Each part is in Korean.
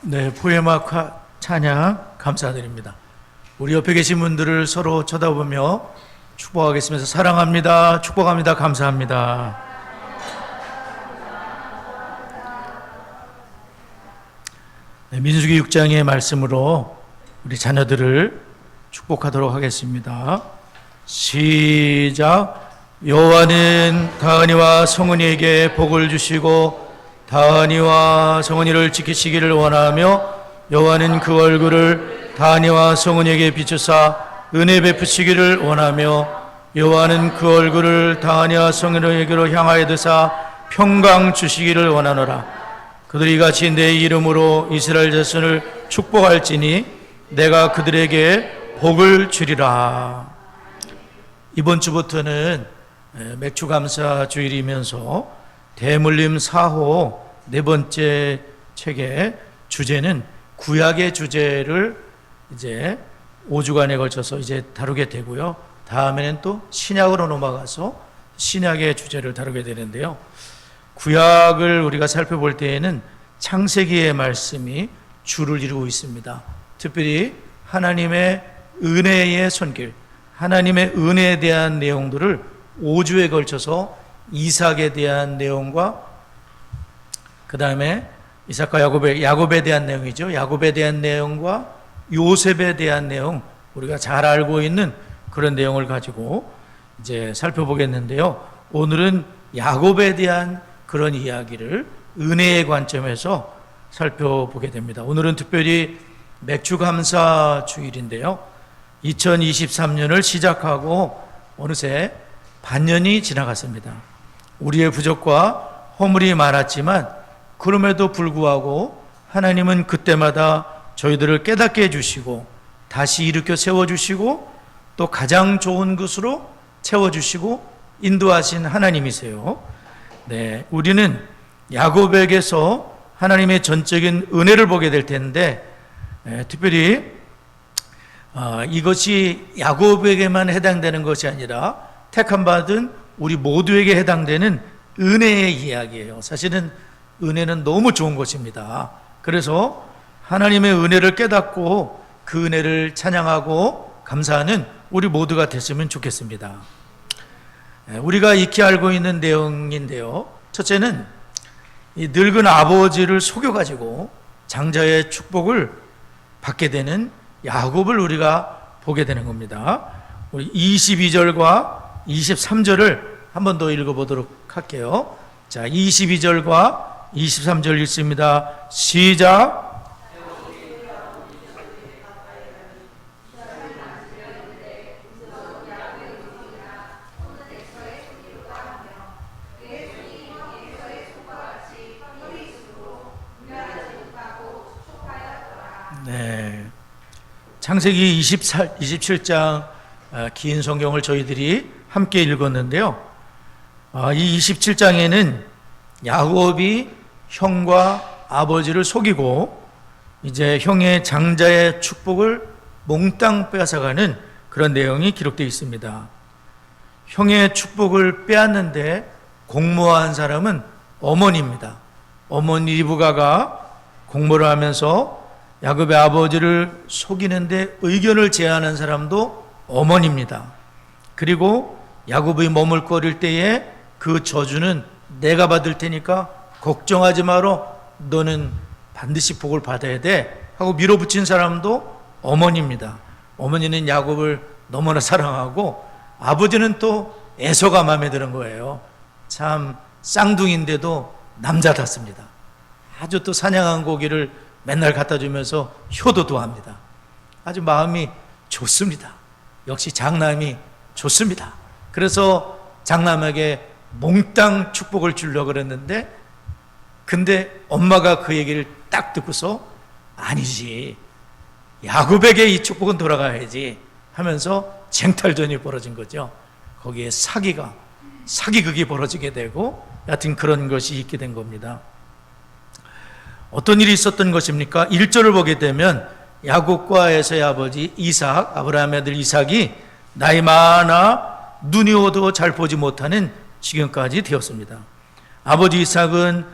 네, 포에마 찬양 감사드립니다. 우리 옆에 계신 분들을 서로 쳐다보며 축복하겠습니다. 사랑합니다. 축복합니다. 감사합니다. 네, 민수기 6장의 말씀으로 우리 자녀들을 축복하도록 하겠습니다. 시작. 여호와는 다은이와 성은이에게 복을 주시고 다은이와 성은이를 지키시기를 원하며 여호와는 그 얼굴을 다은이와 성은이에게 비추사 은혜 베푸시기를 원하며 여호와는 그 얼굴을 다은이와 성은이에게로 향하여 드사 평강 주시기를 원하노라. 그들이 같이 내 이름으로 이스라엘 자손을 축복할지니 내가 그들에게 복을 주리라. 이번 주부터는 맥주감사 주일이면서 대물림 4호 네 번째 책의 주제는 구약의 주제를 이제 5주간에 걸쳐서 이제 다루게 되고요. 다음에는 또 신약으로 넘어가서 신약의 주제를 다루게 되는데요. 구약을 우리가 살펴볼 때에는 창세기의 말씀이 주를 이루고 있습니다. 특별히 하나님의 은혜의 손길, 하나님의 은혜에 대한 내용들을 5주에 걸쳐서 이삭에 대한 내용과 그 다음에 이삭과 야곱에 대한 내용이죠. 야곱에 대한 내용과 요셉에 대한 내용, 우리가 잘 알고 있는 그런 내용을 가지고 이제 살펴보겠는데요. 오늘은 야곱에 대한 그런 이야기를 은혜의 관점에서 살펴보게 됩니다. 오늘은 특별히 맥주감사 주일인데요. 2023년을 시작하고 어느새 반년이 지나갔습니다. 우리의 부족과 허물이 많았지만 그럼에도 불구하고 하나님은 그때마다 저희들을 깨닫게 해주시고 다시 일으켜 세워주시고 또 가장 좋은 것으로 채워주시고 인도하신 하나님이세요. 네, 우리는 야곱에게서 하나님의 전적인 은혜를 보게 될 텐데 특별히 이것이 야곱에게만 해당되는 것이 아니라 택함 받은 우리 모두에게 해당되는 은혜의 이야기예요. 사실은 은혜는 너무 좋은 것입니다. 그래서 하나님의 은혜를 깨닫고 그 은혜를 찬양하고 감사하는 우리 모두가 됐으면 좋겠습니다. 우리가 익히 알고 있는 내용인데요. 첫째는 이 늙은 아버지를 속여가지고 장자의 축복을 받게 되는 야곱을 우리가 보게 되는 겁니다. 우리 22절과 23절을 한 번 더 읽어보도록 할게요. 자, 22절과 23절 읽습니다. 시작. 네, 창세기 27장 긴 성경을 저희들이 함께 읽었는데요. 이 27장에는 야곱이 형과 아버지를 속이고 이제 형의 장자의 축복을 몽땅 빼앗아가는 그런 내용이 기록되어 있습니다. 형의 축복을 빼앗는데 공모한 사람은 어머니입니다. 어머니 리브가가 공모를 하면서 야곱의 아버지를 속이는데 의견을 제안한 사람도 어머니입니다. 그리고 야곱이 머물거릴 때에 그 저주는 내가 받을 테니까 걱정하지 마라, 너는 반드시 복을 받아야 돼 하고 밀어붙인 사람도 어머니입니다. 어머니는 야곱을 너무나 사랑하고 아버지는 또 에서가 마음에 드는 거예요. 참 쌍둥이인데도 남자답습니다. 아주 또 사냥한 고기를 맨날 갖다 주면서 효도도 합니다. 아주 마음이 좋습니다. 역시 장남이 좋습니다. 그래서 장남에게 몽땅 축복을 주려고 그랬는데 근데 엄마가 그 얘기를 딱 듣고서 아니지, 야곱에게 이 축복은 돌아가야지 하면서 쟁탈전이 벌어진 거죠. 거기에 사기극이 벌어지게 되고 여하튼 그런 것이 있게 된 겁니다. 어떤 일이 있었던 것입니까? 1절을 보게 되면 야곱과 에서의 아버지 이삭, 아브라함의 아들 이삭이 나이 많아 눈이 오도 잘 보지 못하는 지경까지 되었습니다. 아버지 이삭은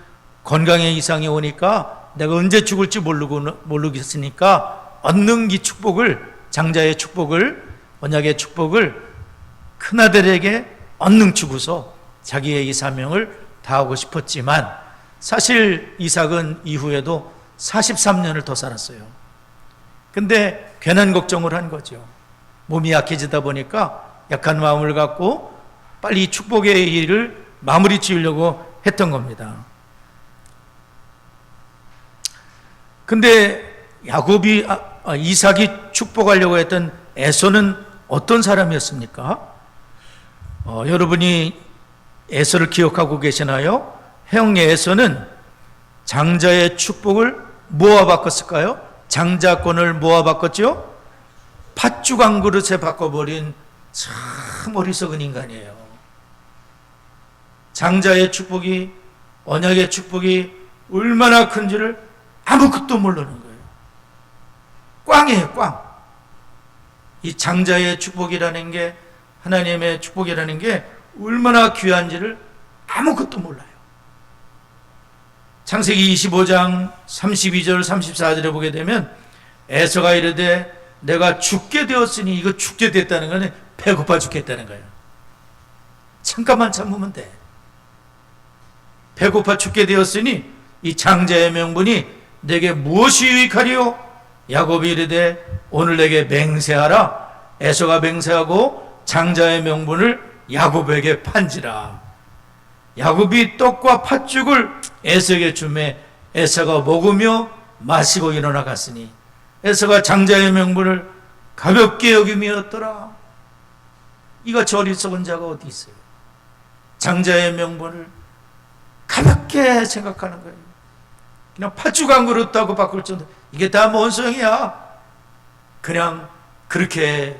건강에 이상이 오니까 내가 언제 죽을지 모르겠으니까 얻는 이 축복을, 장자의 축복을, 언약의 축복을 큰아들에게 얻는 주고서 자기의 이 사명을 다하고 싶었지만, 사실 이삭은 이후에도 43년을 더 살았어요. 근데 괜한 걱정을 한 거죠. 몸이 약해지다 보니까 약한 마음을 갖고 빨리 축복의 일을 마무리 지으려고 했던 겁니다. 근데 이삭이 축복하려고 했던 에서는 어떤 사람이었습니까? 여러분이 에서를 기억하고 계시나요? 형 에서는 장자의 축복을 뭐와 바꿨을까요? 장자권을 뭐와 바꿨죠? 팥죽 한 그릇에 바꿔버린 참 어리석은 인간이에요. 장자의 축복이, 언약의 축복이 얼마나 큰지를 아무것도 모르는 거예요. 꽝이에요, 꽝. 이 장자의 축복이라는 게, 하나님의 축복이라는 게 얼마나 귀한지를 아무것도 몰라요. 창세기 25장 32절 34절에 보게 되면 에서가 이르되 내가 죽게 되었으니, 이거 죽게 됐다는 거는 배고파 죽겠다는 거예요. 잠깐만 참으면 돼. 배고파 죽게 되었으니 이 장자의 명분이 내게 무엇이 유익하리요? 야곱이 이르되 오늘 내게 맹세하라. 에서가 맹세하고 장자의 명분을 야곱에게 판지라. 야곱이 떡과 팥죽을 에서에게 주매 에서가 먹으며 마시고 일어나 갔으니 에서가 장자의 명분을 가볍게 여김이었더라. 이같이 어리석은 자가 어디 있어요? 장자의 명분을 가볍게 생각하는 거예요. 그냥 팥죽 한 그릇 따고 바꿀 정도, 이게 다 뭔 소용이야? 그냥 그렇게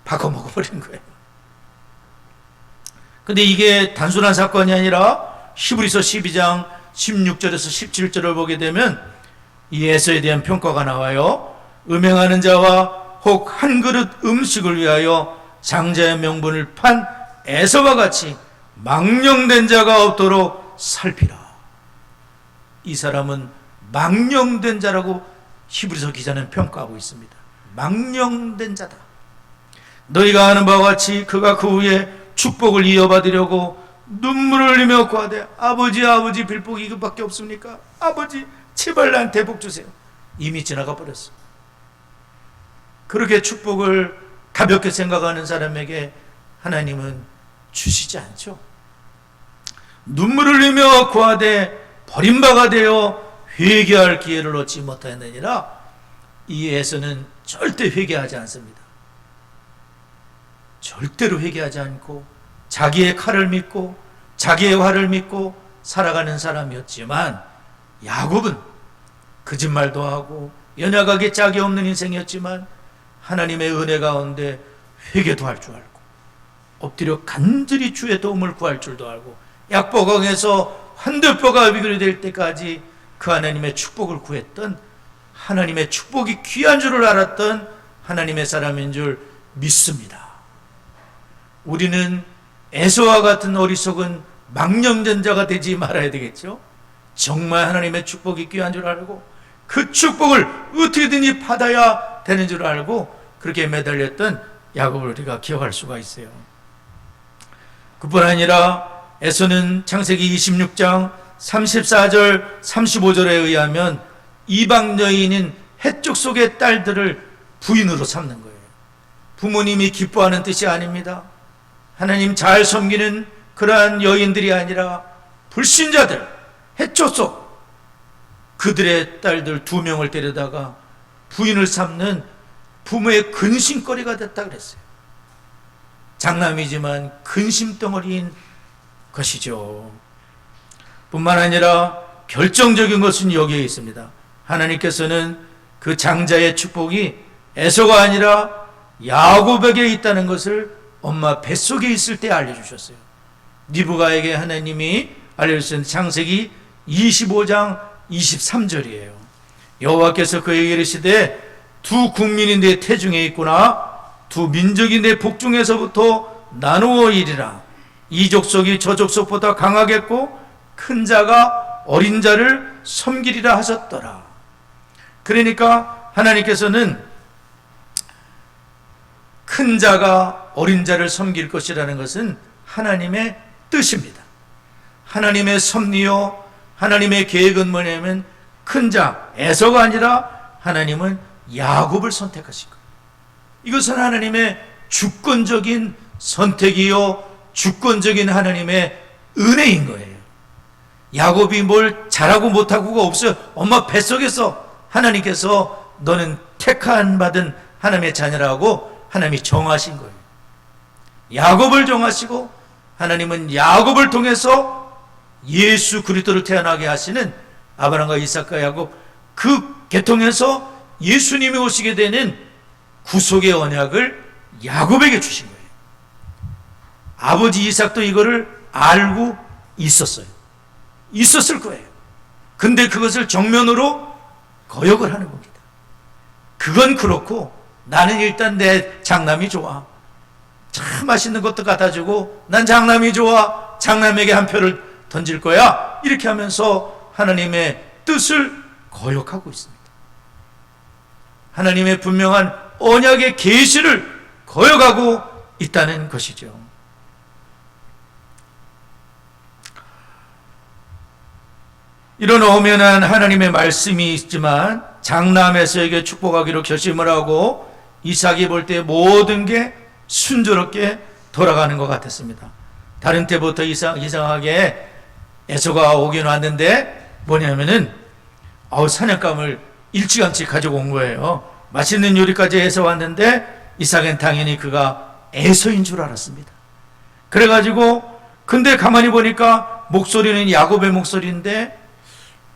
바꿔 먹어버린 거예요. 근데 이게 단순한 사건이 아니라 히브리서 12장 16절에서 17절을 보게 되면 이 에서에 대한 평가가 나와요. 음행하는 자와 혹 한 그릇 음식을 위하여 장자의 명분을 판 에서와 같이 망령된 자가 없도록 살피라. 이 사람은 망령된 자라고 히브리서 기자는 평가하고 있습니다. 망령된 자다. 너희가 아는 바와 같이 그가 그 후에 축복을 이어받으려고 눈물을 흘리며 구하되 아버지 아버지 빌복이 이것밖에 없습니까? 아버지 제발 나한테 복 주세요. 이미 지나가 버렸어. 그렇게 축복을 가볍게 생각하는 사람에게 하나님은 주시지 않죠. 눈물을 흘리며 구하되 버림바가 되어 회개할 기회를 얻지 못하느니라. 이 에서는 절대 회개하지 않습니다. 절대로 회개하지 않고 자기의 칼을 믿고 자기의 활을 믿고 살아가는 사람이었지만, 야곱은 거짓말도 하고 연약하게 짝이 없는 인생이었지만 하나님의 은혜 가운데 회개도 할 줄 알고 엎드려 간절히 주의 도움을 구할 줄도 알고 약보강에서 환들뼈가 비결이 될 때까지 그 하나님의 축복을 구했던, 하나님의 축복이 귀한 줄을 알았던 하나님의 사람인 줄 믿습니다. 우리는 에서와 같은 어리석은 망령된 자가 되지 말아야 되겠죠. 정말 하나님의 축복이 귀한 줄 알고 그 축복을 어떻게든지 받아야 되는 줄 알고 그렇게 매달렸던 야곱을 우리가 기억할 수가 있어요. 그뿐 아니라 에서는 창세기 26장 34절 35절에 의하면 이방 여인인 헷족 속의 딸들을 부인으로 삼는 거예요. 부모님이 기뻐하는 뜻이 아닙니다. 하나님 잘 섬기는 그러한 여인들이 아니라 불신자들, 헷족 속 그들의 딸들 2명을 데려다가 부인을 삼는 부모의 근심거리가 됐다 그랬어요. 장남이지만 근심덩어리인 것이죠. 뿐만 아니라 결정적인 것은 여기에 있습니다. 하나님께서는 그 장자의 축복이 에서가 아니라 야곱에게 있다는 것을 엄마 뱃속에 있을 때 알려주셨어요. 리브가에게 하나님이 알려주신 창세기 25장 23절이에요. 여호와께서 그에게 이르시되 두 국민이 내 태중에 있구나. 두 민족이 내 복중에서부터 나누어 이리라. 이 족속이 저 족속보다 강하겠고 큰 자가 어린 자를 섬기리라 하셨더라. 그러니까 하나님께서는 큰 자가 어린 자를 섬길 것이라는 것은 하나님의 뜻입니다. 하나님의 섭리요, 하나님의 계획은 뭐냐면 큰 자 에서가 아니라 하나님은 야곱을 선택하신 거예요. 이것은 하나님의 주권적인 선택이요, 주권적인 하나님의 은혜인 거예요. 야곱이 뭘 잘하고 못하고가 없어요. 엄마 뱃속에서 하나님께서 너는 택한 받은 하나님의 자녀라고 하나님이 정하신 거예요. 야곱을 정하시고 하나님은 야곱을 통해서 예수 그리스도를 태어나게 하시는 아브라함과 이삭과 야곱, 그 계통에서 예수님이 오시게 되는 구속의 언약을 야곱에게 주신 거예요. 아버지 이삭도 이거를 알고 있었어요. 있었을 거예요. 근데 그것을 정면으로 거역을 하는 겁니다. 그건 그렇고 나는 일단 내 장남이 좋아. 참 맛있는 것도 갖다 주고 난 장남이 좋아. 장남에게 한 표를 던질 거야. 이렇게 하면서 하나님의 뜻을 거역하고 있습니다. 하나님의 분명한 언약의 계시를 거역하고 있다는 것이죠. 이런 엄연한 하나님의 말씀이 있지만 장남 에서에게 축복하기로 결심을 하고 이삭이 볼 때 모든 게 순조롭게 돌아가는 것 같았습니다. 다른 때부터 이상하게 에서가 오긴 왔는데 뭐냐면은 사냥감을 일찌감치 가지고 온 거예요. 맛있는 요리까지 해서 왔는데 이삭은 당연히 그가 에서인 줄 알았습니다. 그래가지고 근데 가만히 보니까 목소리는 야곱의 목소리인데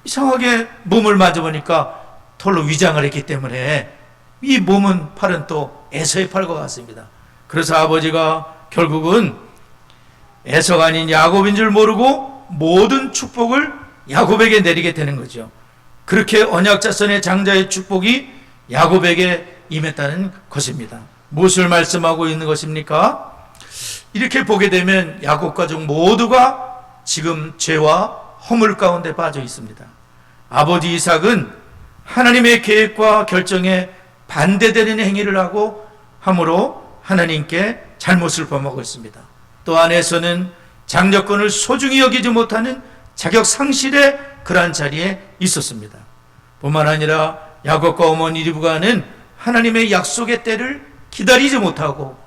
이상하게 몸을 만져보니까 털로 위장을 했기 때문에 이 몸은 팔은 또 에서의 팔과 같습니다. 그래서 아버지가 결국은 에서가 아닌 야곱인 줄 모르고 모든 축복을 야곱에게 내리게 되는 거죠. 그렇게 언약자손의 장자의 축복이 야곱에게 임했다는 것입니다. 무엇을 말씀하고 있는 것입니까? 이렇게 보게 되면 야곱 가족 모두가 지금 죄와 허물 가운데 빠져 있습니다. 아버지 이삭은 하나님의 계획과 결정에 반대되는 행위를 하고 함으로 하나님께 잘못을 범하고 있습니다. 또 안에서는 장자권을 소중히 여기지 못하는 자격 상실의 그러한 자리에 있었습니다. 뿐만 아니라 야곱과 어머니 리브가는 하나님의 약속의 때를 기다리지 못하고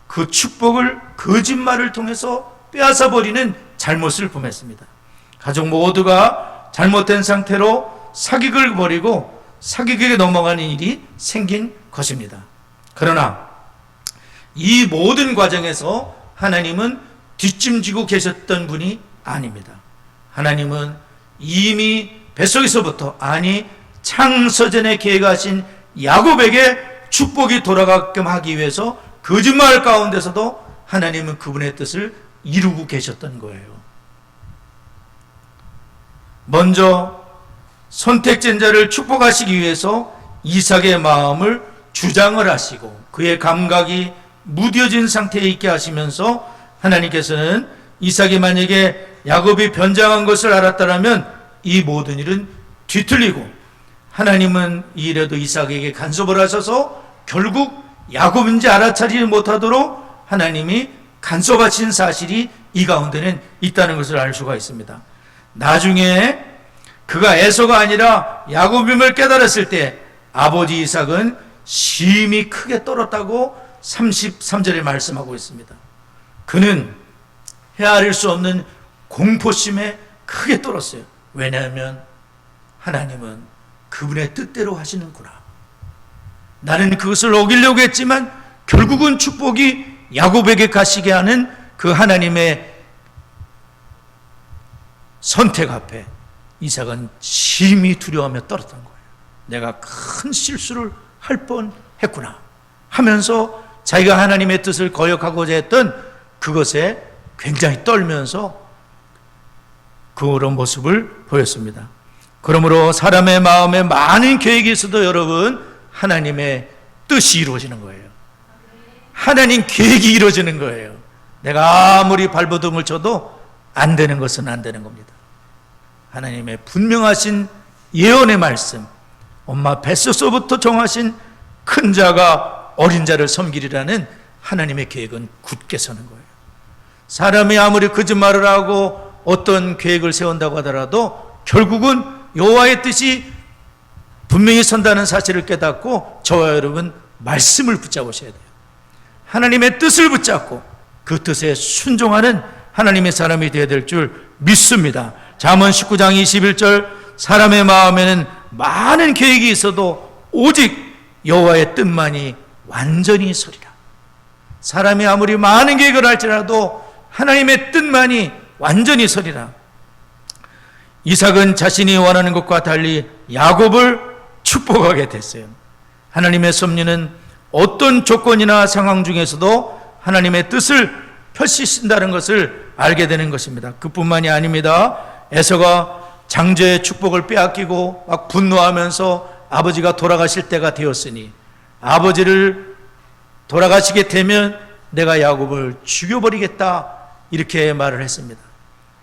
그 축복을 거짓말을 통해서 빼앗아 버리는 잘못을 범했습니다. 가족 모두가 잘못된 상태로 사기극을 벌이고 사기극에 넘어가는 일이 생긴 것입니다. 그러나 이 모든 과정에서 하나님은 뒷짐지고 계셨던 분이 아닙니다. 하나님은 이미 뱃속에서부터 창서전에 계획하신 야곱에게 축복이 돌아가게끔 하기 위해서 거짓말 가운데서도 하나님은 그분의 뜻을 이루고 계셨던 거예요. 먼저 선택된 자를 축복하시기 위해서 이삭의 마음을 주장을 하시고 그의 감각이 무뎌진 상태에 있게 하시면서 하나님께서는 이삭이 만약에 야곱이 변장한 것을 알았다면 이 모든 일은 뒤틀리고 하나님은 이 일에도 이삭에게 간섭을 하셔서 결국 야곱인지 알아차리지 못하도록 하나님이 간섭하신 사실이 이 가운데는 있다는 것을 알 수가 있습니다. 나중에 그가 에서가 아니라 야곱임을 깨달았을 때 아버지 이삭은 심히 크게 떨었다고 33절에 말씀하고 있습니다. 그는 헤아릴 수 없는 공포심에 크게 떨었어요. 왜냐하면 하나님은 그분의 뜻대로 하시는구나. 나는 그것을 어기려고 했지만 결국은 축복이 야곱에게 가시게 하는 그 하나님의 선택 앞에 이삭은 심히 두려워하며 떨었던 거예요. 내가 큰 실수를 할 뻔했구나 하면서 자기가 하나님의 뜻을 거역하고자 했던 그것에 굉장히 떨면서 그런 모습을 보였습니다. 그러므로 사람의 마음에 많은 계획이 있어도 여러분 하나님의 뜻이 이루어지는 거예요. 하나님 계획이 이루어지는 거예요. 내가 아무리 발버둥을 쳐도 안 되는 것은 안 되는 겁니다. 하나님의 분명하신 예언의 말씀, 엄마 뱃속서부터 정하신 큰 자가 어린 자를 섬기리라는 하나님의 계획은 굳게 서는 거예요. 사람이 아무리 거짓말을 하고 어떤 계획을 세운다고 하더라도 결국은 여호와의 뜻이 분명히 선다는 사실을 깨닫고 저와 여러분 말씀을 붙잡으셔야 돼요. 하나님의 뜻을 붙잡고 그 뜻에 순종하는 하나님의 사람이 되어야 될 줄 믿습니다. 잠언 19장 21절 사람의 마음에는 많은 계획이 있어도 오직 여호와의 뜻만이 완전히 서리라. 사람이 아무리 많은 계획을 할지라도 하나님의 뜻만이 완전히 서리라. 이삭은 자신이 원하는 것과 달리 야곱을 축복하게 됐어요. 하나님의 섭리는 어떤 조건이나 상황 중에서도 하나님의 뜻을 펼치신다는 것을 알게 되는 것입니다. 그뿐만이 아닙니다. 에서가 장자의 축복을 빼앗기고 막 분노하면서 아버지가 돌아가실 때가 되었으니 아버지를 돌아가시게 되면 내가 야곱을 죽여버리겠다, 이렇게 말을 했습니다.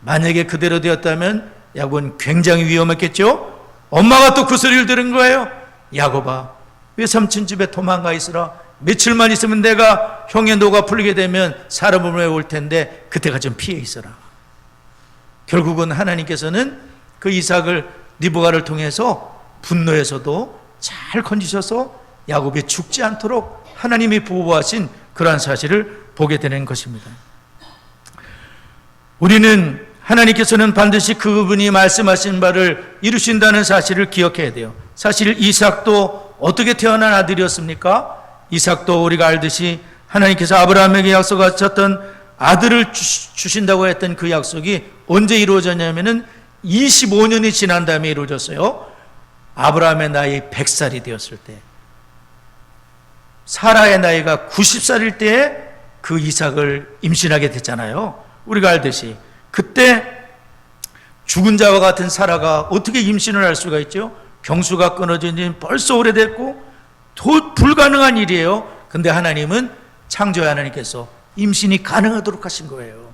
만약에 그대로 되었다면 야곱은 굉장히 위험했겠죠. 엄마가 또 그 소리를 들은 거예요. 야곱아, 왜 삼촌 집에 도망가 있으라. 며칠만 있으면 내가 형의 노가 풀리게 되면 사람을 올 텐데 그때가 좀 피해 있어라. 결국은 하나님께서는 그 이삭을 리브가를 통해서 분노에서도 잘 건지셔서 야곱이 죽지 않도록 하나님이 보호하신 그러한 사실을 보게 되는 것입니다. 우리는 하나님께서는 반드시 그분이 말씀하신 바를 이루신다는 사실을 기억해야 돼요. 사실 이삭도 어떻게 태어난 아들이었습니까? 이삭도 우리가 알듯이 하나님께서 아브라함에게 약속하셨던 아들을 주신다고 했던 그 약속이 언제 이루어졌냐면은 25년이 지난 다음에 이루어졌어요. 아브라함의 나이 100살이 되었을 때, 사라의 나이가 90살일 때에 그 이삭을 임신하게 됐잖아요. 우리가 알듯이 그때 죽은 자와 같은 사라가 어떻게 임신을 할 수가 있죠? 병수가 끊어진 지 벌써 오래됐고 불가능한 일이에요. 근데 하나님은 창조의 하나님께서 임신이 가능하도록 하신 거예요.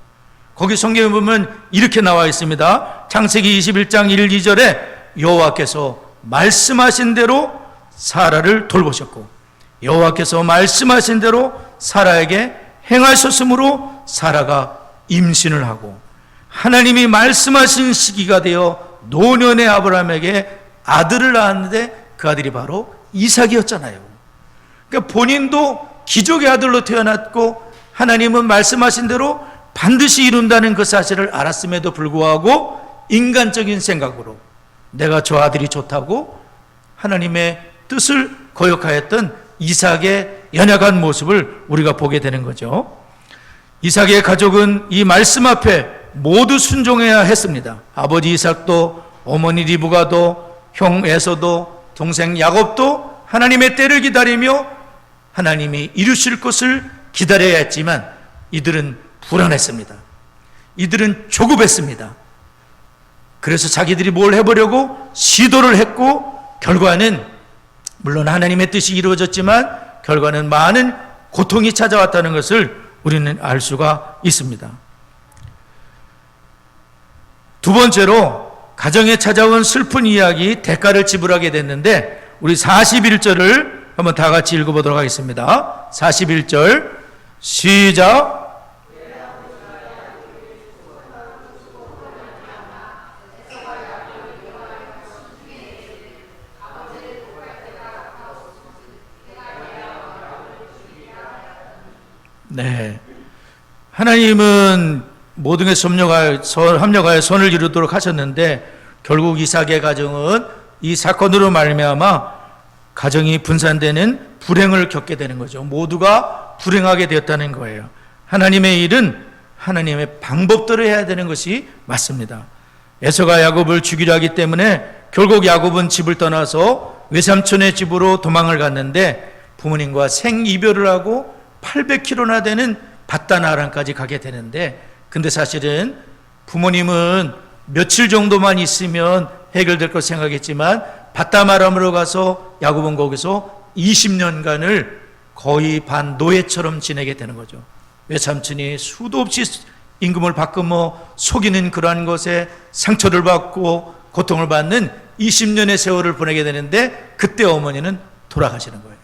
거기 성경에 보면 이렇게 나와 있습니다. 창세기 21장 1, 2절에 여호와께서 말씀하신 대로 사라를 돌보셨고 여호와께서 말씀하신 대로 사라에게 행하셨으므로 사라가 임신을 하고 하나님이 말씀하신 시기가 되어 노년의 아브라함에게 아들을 낳았는데 그 아들이 바로 이삭이었잖아요. 그러니까 본인도 기적의 아들로 태어났고 하나님은 말씀하신 대로 반드시 이룬다는 그 사실을 알았음에도 불구하고 인간적인 생각으로 내가 저 아들이 좋다고 하나님의 뜻을 거역하였던 이삭의 연약한 모습을 우리가 보게 되는 거죠. 이삭의 가족은 이 말씀 앞에 모두 순종해야 했습니다. 아버지 이삭도, 어머니 리브가도, 형 에서도, 동생 야곱도 하나님의 때를 기다리며 하나님이 이루실 것을 기다려야 했지만 이들은 불안했습니다. 이들은 조급했습니다. 그래서 자기들이 뭘 해보려고 시도를 했고 결과는 물론 하나님의 뜻이 이루어졌지만 결과는 많은 고통이 찾아왔다는 것을 우리는 알 수가 있습니다. 두 번째로 가정에 찾아온 슬픈 이야기, 대가를 지불하게 됐는데 우리 41절을 한번 다 같이 읽어보도록 하겠습니다. 41절 시작. 네, 하나님은 모든 것에 합력하여 선을 이루도록 하셨는데 결국 이삭의 가정은 이 사건으로 말미암아 가정이 분산되는 불행을 겪게 되는 거죠. 모두가 불행하게 되었다는 거예요. 하나님의 일은 하나님의 방법대로 해야 되는 것이 맞습니다. 에서가 야곱을 죽이려 하기 때문에 결국 야곱은 집을 떠나서 외삼촌의 집으로 도망을 갔는데 부모님과 생이별을 하고 800km나 되는 바단 아람까지 가게 되는데 근데 사실은 부모님은 며칠 정도만 있으면 해결될 것 생각했지만 바단 아람으로 가서 야곱은 거기서 20년간을 거의 반 노예처럼 지내게 되는 거죠. 외삼촌이 수도 없이 임금을 바꾸며 속이는 그러한 것에 상처를 받고 고통을 받는 20년의 세월을 보내게 되는데 그때 어머니는 돌아가시는 거예요.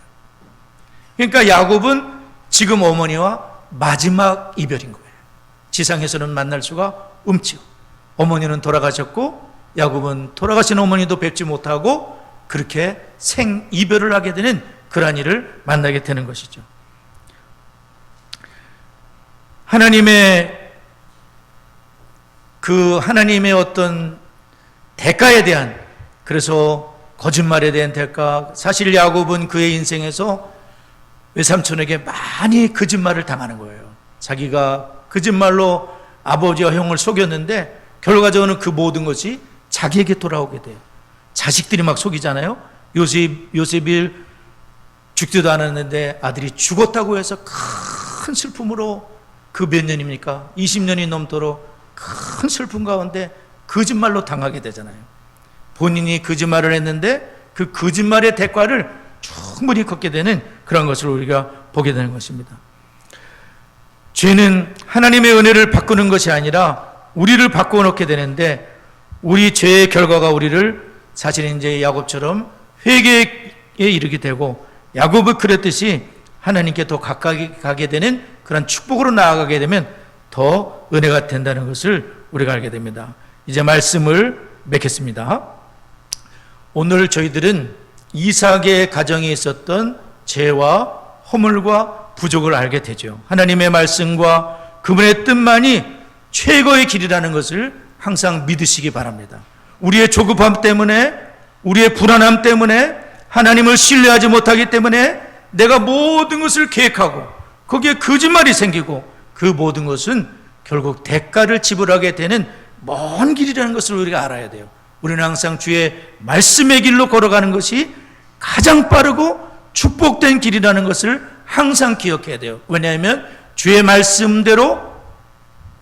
그러니까 야곱은 지금 어머니와 마지막 이별인 거예요. 지상에서는 만날 수가 없지요. 어머니는 돌아가셨고 야곱은 돌아가신 어머니도 뵙지 못하고 그렇게 생이별을 하게 되는 그러한 일을 만나게 되는 것이죠. 하나님의 어떤 대가에 대한, 그래서 거짓말에 대한 대가, 사실 야곱은 그의 인생에서 외삼촌에게 많이 거짓말을 당하는 거예요. 자기가 거짓말로 아버지와 형을 속였는데 결과적으로는 그 모든 것이 자기에게 돌아오게 돼요. 자식들이 막 속이잖아요. 요셉이 죽지도 않았는데 아들이 죽었다고 해서 큰 슬픔으로, 그 몇 년입니까? 20년이 넘도록 큰 슬픔 가운데 거짓말로 당하게 되잖아요. 본인이 거짓말을 했는데 그 거짓말의 대가를 충분히 걷게 되는 그런 것을 우리가 보게 되는 것입니다. 죄는 하나님의 은혜를 바꾸는 것이 아니라 우리를 바꾸어 놓게 되는데, 우리 죄의 결과가 우리를 사실 이제 야곱처럼 회개에 이르게 되고, 야곱이 그랬듯이 하나님께 더 가까이 가게 되는 그런 축복으로 나아가게 되면 더 은혜가 된다는 것을 우리가 알게 됩니다. 이제 말씀을 맺겠습니다. 오늘 저희들은 이삭의 가정에 있었던 죄와 허물과 부족을 알게 되죠. 하나님의 말씀과 그분의 뜻만이 최고의 길이라는 것을 항상 믿으시기 바랍니다. 우리의 조급함 때문에, 우리의 불안함 때문에, 하나님을 신뢰하지 못하기 때문에 내가 모든 것을 계획하고 거기에 거짓말이 생기고 그 모든 것은 결국 대가를 지불하게 되는 먼 길이라는 것을 우리가 알아야 돼요. 우리는 항상 주의 말씀의 길로 걸어가는 것이 가장 빠르고 축복된 길이라는 것을 항상 기억해야 돼요. 왜냐하면 주의 말씀대로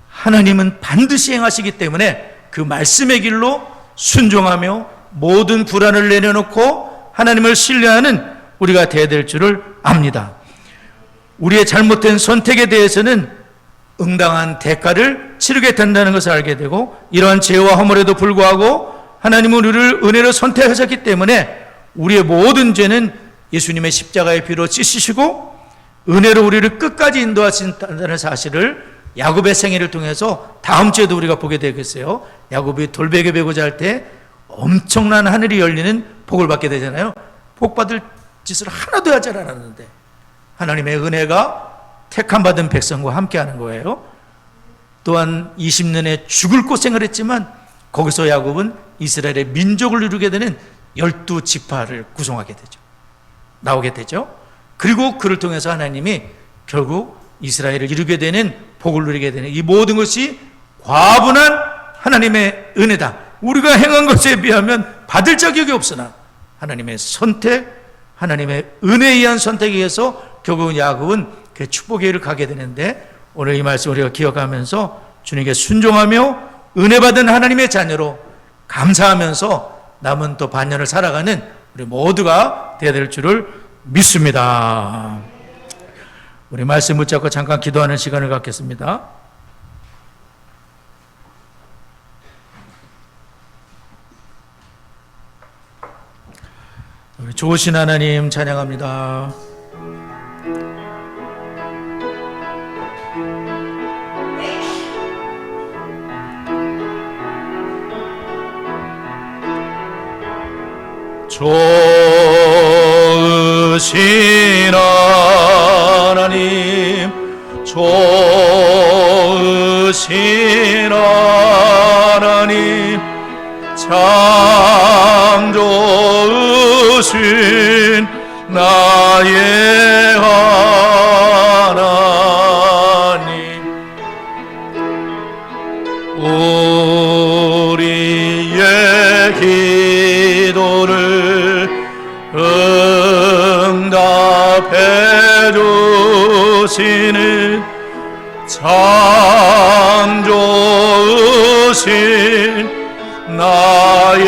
하나님은 반드시 행하시기 때문에 그 말씀의 길로 순종하며 모든 불안을 내려놓고 하나님을 신뢰하는 우리가 되어야 될 줄을 압니다. 우리의 잘못된 선택에 대해서는 응당한 대가를 치르게 된다는 것을 알게 되고, 이러한 죄와 허물에도 불구하고 하나님은 우리를 은혜로 선택하셨기 때문에 우리의 모든 죄는 예수님의 십자가의 피로 씻으시고 은혜로 우리를 끝까지 인도하신다는 사실을 야곱의 생애를 통해서 다음 주에도 우리가 보게 되겠어요. 야곱이 돌베개 베고자 할 때 엄청난 하늘이 열리는 복을 받게 되잖아요. 복 받을 짓을 하나도 하지 않았는데 하나님의 은혜가 택함 받은 백성과 함께하는 거예요. 또한 20년의 죽을 고생을 했지만 거기서 야곱은 이스라엘의 민족을 이루게 되는 12지파를 구성하게 되죠. 나오게 되죠. 그리고 그를 통해서 하나님이 결국 이스라엘을 이루게 되는, 복을 누리게 되는 이 모든 것이 과분한 하나님의 은혜다. 우리가 행한 것에 비하면 받을 자격이 없으나 하나님의 선택, 하나님의 은혜에 의한 선택에 의해서 결국은 야곱은 그 축복의 길을 가게 되는데, 오늘 이 말씀 우리가 기억하면서 주님께 순종하며 은혜 받은 하나님의 자녀로 감사하면서 남은 또 반년을 살아가는 우리 모두가 되어야 될 줄을 믿습니다. 우리 말씀 붙잡고 잠깐 기도하는 시간을 갖겠습니다. 우리 좋으신 하나님 찬양합니다. 좋으신 하나님, 좋으신 하나님, 참 좋으신 나의 하나님, 우리의 기도를 응답해 주시는 참 좋으신 나의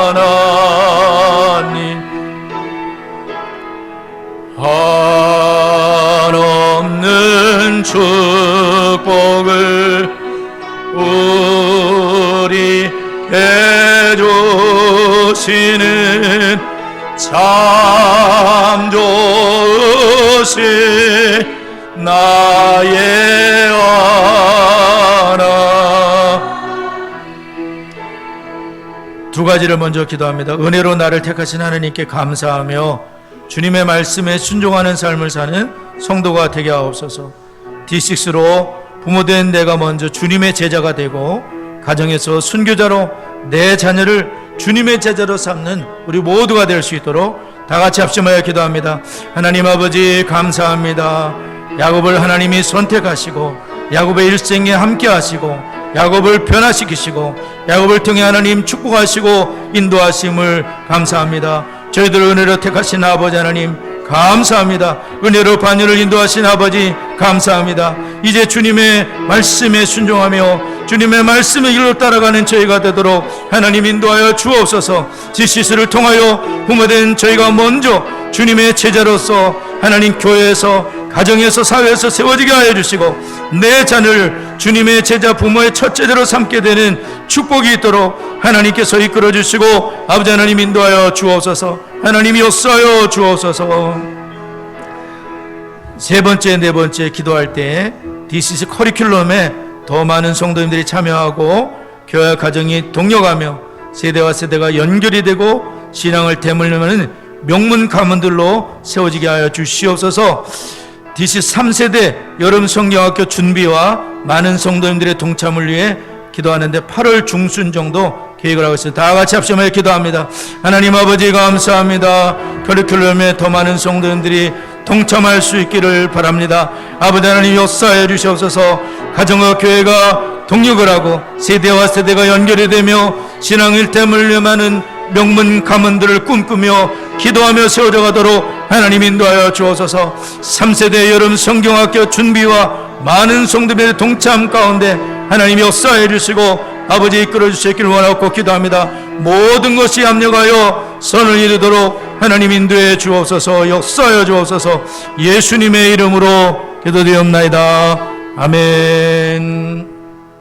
하나님, 한없는 주 해주시는 참 좋으신 나의 하나. 두 가지를 먼저 기도합니다. 은혜로 나를 택하신 하나님께 감사하며 주님의 말씀에 순종하는 삶을 사는 성도가 되게 하옵소서. D6로 부모된 내가 먼저 주님의 제자가 되고 가정에서 순교자로 내 자녀를 주님의 제자로 삼는 우리 모두가 될 수 있도록 다 같이 합심하여 기도합니다. 하나님 아버지 감사합니다. 야곱을 하나님이 선택하시고 야곱의 일생에 함께 하시고 야곱을 변화시키시고 야곱을 통해 하나님 축복하시고 인도하심을 감사합니다. 저희들을 은혜로 택하신 아버지 하나님 감사합니다. 은혜로 반열을 인도하신 아버지 감사합니다. 이제 주님의 말씀에 순종하며 주님의 말씀의 길로 따라가는 저희가 되도록 하나님 인도하여 주옵소서. 지시스를 통하여 부모된 저희가 먼저 주님의 제자로서 하나님 교회에서 가정에서 사회에서 세워지게 하여 주시고 내 자녀를 주님의 제자 부모의 첫 제자로 삼게 되는 축복이 있도록 하나님께서 이끌어 주시고 아버지 하나님 인도하여 주옵소서. 하나님이 역사하여 주옵소서. 세 번째 네 번째 기도할 때 DCC 커리큘럼에 더 많은 성도님들이 참여하고 교회 가정이 동력하며 세대와 세대가 연결이 되고 신앙을 대물림하는 명문 가문들로 세워지게 하여 주시옵소서. DC 3세대 여름 성경학교 준비와 많은 성도님들의 동참을 위해 기도하는데 8월 중순 정도 계획을 하고 있습니다. 다 같이 합심하여 기도합니다. 하나님 아버지 감사합니다. 커리큘럼에 더 많은 성도님들이 동참할 수 있기를 바랍니다. 아버지 하나님 역사해 주시옵소서. 가정과 교회가 동력을 하고 세대와 세대가 연결이 되며 신앙 일템을 염하는 명문 가문들을 꿈꾸며 기도하며 세워져 가도록 하나님 인도하여 주옵소서. 3세대 여름 성경학교 준비와 많은 성도들의 동참 가운데 하나님 역사해 주시고 아버지 이끌어 주시기를 원하고 기도합니다. 모든 것이 합력하여 선을 이루도록 하나님 인도해 주옵소서. 역사하여 주옵소서. 예수님의 이름으로 기도드리옵나이다. 아멘.